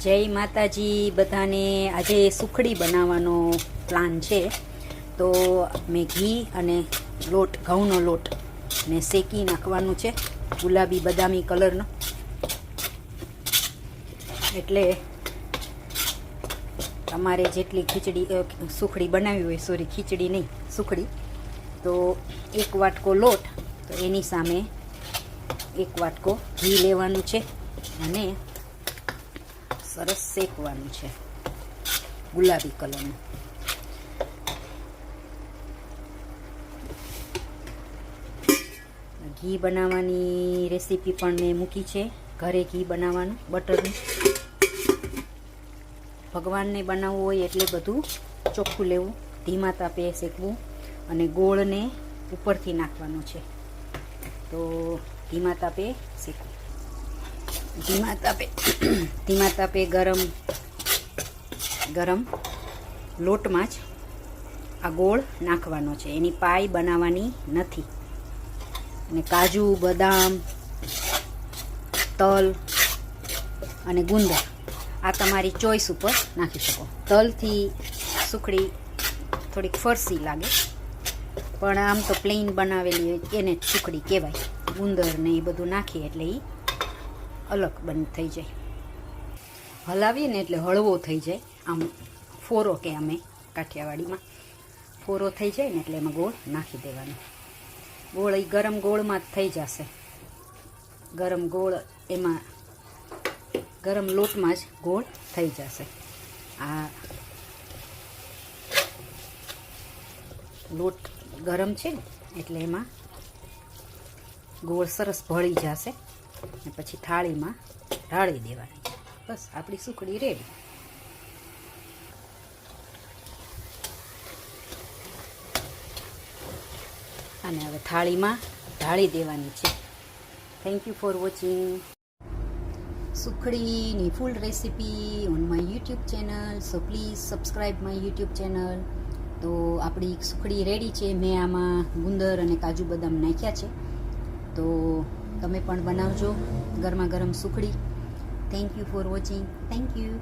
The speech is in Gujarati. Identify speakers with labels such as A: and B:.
A: જય માતાજી બધાને। આજે સુખડી બનાવવાનો પ્લાન છે, તો મેં ઘી અને લોટ, ઘઉંનો લોટ ને શેકી નાખવાનું છે, ગુલાબી બદામી કલરનો। એટલે તમારે જેટલી ખીચડી સુખડી બનાવી હોય, સોરી ખીચડી નહીં સુખડી, તો એક વાટકો લોટ, તો એની સામે એક વાટકો ઘી લેવાનું છે અને સરસ શેકવાનું છે ગુલાબી કલરનું। ઘી બનાવવાની રેસીપી પણ મેં મૂકી છે, ઘરે ઘી બનાવવાનું બટરનું। ભગવાનને બનાવવું હોય એટલે બધું ચોખ્ખું લેવું, ધીમા તાપે શેકવું અને ગોળને ઉપરથી નાખવાનો છે, તો ધીમા તાપે શેકવું। ધીમા તાપે ગરમ લોટમાં જ આ ગોળ નાખવાનો છે, એની પાય બનાવવાની નથી। અને કાજુ, બદામ, તલ અને ગુંદર આ તમારી ચોઈસ ઉપર નાખી શકો। તલથી સુખડી થોડીક ફરસી લાગે, પણ આમ તો પ્લેન બનાવેલી હોય એને સુખડી કહેવાય। ગુંદર ને એ બધું નાખીએ એટલે એ અલગ બંધ થઈ જાય, હલાવીએ ને એટલે હળવો થઈ જાય, આમ ફોરો કે અમે કાઠિયાવાડીમાં ફોરો થઈ જાય ને એટલે એમાં ગોળ નાખી દેવાનો। ગોળ એ ગરમ ગોળમાં જ થઈ જશે, ગરમ ગોળ એમાં ગરમ લોટમાં જ ગોળ થઈ જશે। આ લોટ ગરમ છે ને એટલે એમાં ગોળ સરસ ભળી જશે ને પછી થાળીમાં ઢાળી દેવાની છે। બસ આપણી સુખડી રેડી। અને હવે થાળીમાં ઢાળી દેવાની છે। Thank you for watching. સુખડીની full recipe on my YouTube channel, so please subscribe my YouTube channel. તો આપણી સુખડી રેડી છે, મેં આમાં ગુંદર અને કાજુ બદામ નાખ્યા છે, તો તમે પણ બનાવજો ગરમા ગરમ સુખડી। Thank you for watching, thank you.